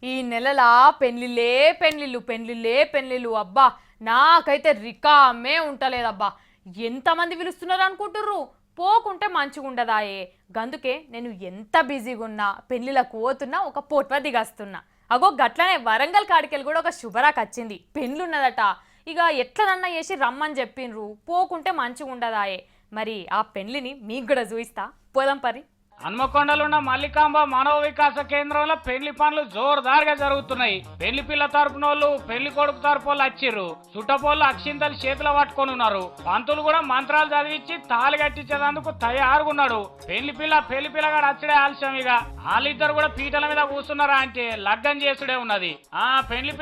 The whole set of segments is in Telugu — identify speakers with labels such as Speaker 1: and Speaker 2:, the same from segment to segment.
Speaker 1: ఈ నెలలా పెళ్లిళ్ళే పెళ్లిళ్ళు అబ్బా నాకైతే రికామే ఉంటలేదబ్బా. ఎంతమంది పిలుస్తున్నారు అనుకుంటుర్రు? పోకుంటే మంచిగుండదాయే. గందుకే నేను ఎంత బిజీగా ఉన్నా పెళ్లిలకు పోతున్నా ఒక పొట్వ దిగస్తున్నా. అగో గట్లనే వరంగల్ కాడికెళ్ళి కూడా ఒక శుభరాక్ వచ్చింది, పెళ్ళున్నదట. ఇక ఎట్లనన్నా చేసి రమ్మని చెప్పిండ్రు, పోకుంటే మంచిగుండదాయే. మరి ఆ పెళ్లిని మీకు కూడా చూయిస్తా, పోదాం పరి.
Speaker 2: హన్మకొండలున్న మల్లికాంబ మానవ వికాస కేంద్రంలో పెళ్లి పనులు జోరుదారుగా జరుగుతున్నాయి. పెళ్లి పిల్ల తరపునోళ్ళు పెళ్లి కొడుకు తరపులు వచ్చిర్రు. చుట్టపోళ్ళు అక్షింతలు చేతులు పట్టుకొని ఉన్నారు. పంతులు కూడా మంత్రాలు చదివించి తాళి కట్టించేందుకు తయారుగున్నాడు. పెళ్లి పిల్లగాడు అచ్చడే ఆలస్యం. ఇక వాళ్ళిద్దరు కూడా పీటల మీద కూర్చున్నారా అంటే లగ్గం చేసుడే ఉన్నది. పెళ్లి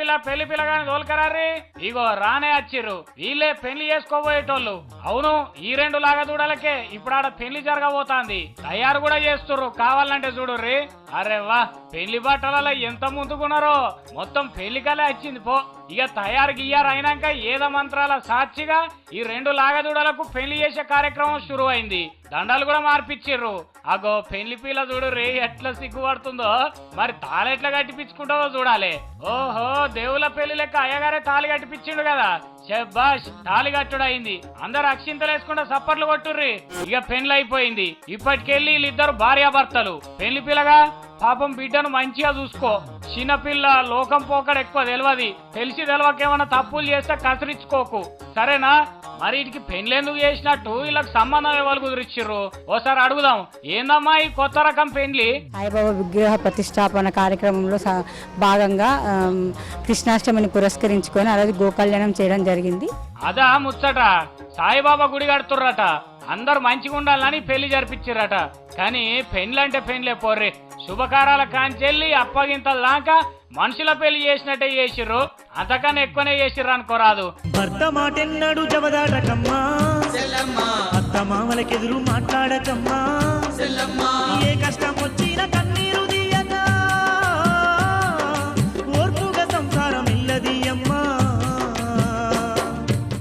Speaker 2: పిల్లగాని తోలుకరారి ఇగో రానే వచ్చిర్రు. వీళ్ళే పెళ్లి చేసుకోబోయేటోళ్ళు. అవును, ఈ రెండు లాగా దూడలకే ఇప్పుడు ఆడ పెళ్లి జరగబోతాంది. తయారు కూడా చేస్తుర్రు, కావాలంటే చూడుర్రి. అరే వా, పెళ్లి బట్టలలో ఎంత ముందుకున్నారో. మొత్తం పెళ్లికలే వచ్చింది పో. ఇక తయారు గియ్యారు అయినాక ఏద మంత్రాల సాక్షిగా ఈ రెండు లాగదూడలకు పెళ్లి చేసే కార్యక్రమం షురు అయింది. దండాలు కూడా మార్పిచ్చిర్రు. అగో పెళ్లి పిల్ల చూడుర్రి ఎట్లా సిగ్గుపడుతుందో. మరి తాళెట్లా కట్టిపించుకుంటావో చూడాలి. ఓహో, దేవుల పెళ్లి లెక్క అయ్యగారే తాళి కట్టిపించిండు కదా. శబ్బాష్, తాళి కట్టుడు అయింది. అందరు అక్షింతలు వేసుకుంటా సప్పట్లు కొట్టుర్రి. ఇక పెళ్లి అయిపోయింది. ఇప్పటికెళ్ళి వీళ్ళిద్దరు భార్యాభర్తలు. పెళ్లి పిల్లగా పాపం బిడ్డను మంచిగా చూసుకో. చిన్నపిల్ల లోకం పోకడ ఎక్కువ తెలియదు. తెలియకేమన్నా తప్పులు చేస్తే కసరించుకోకు, సరేనా? మరి వీటికి పెళ్లెందుకు చేసినట్టు వీళ్ళకి సంబంధం ఎవరు కుదిరిచ్చిర్రు ఓసారి అడుగుదాం. ఏందమ్మా ఈ కొత్త రకం పెళ్లి?
Speaker 3: సాయిబాబా విగ్రహ ప్రతిష్టాపన కార్యక్రమంలో భాగంగా కృష్ణాష్టమిని పురస్కరించుకొని ఆ రోజు గోకళ్యాణం చేయడం జరిగింది.
Speaker 2: అదా ముచ్చట. సాయిబాబా గుడి కడుతుర్రట. అందరు మంచిగా ఉండాలని పెళ్లి జరిపించిర్రట. కానీ పెళ్లంటే పెళ్లే పోర్రి. శుభకారాల కాంచెల్లి అప్పగింతల దాకా మనుషుల పెళ్లి చేసినట్టే చేసిర్రు. అంతకన్నా ఎక్కువనే చేసిర్రు అనుకోరాదు.
Speaker 4: భర్త మాటెన్నాడు జవదాటకమ్మా, అత్త మామలకెదురు మాట్లాడకమ్మా, ఏ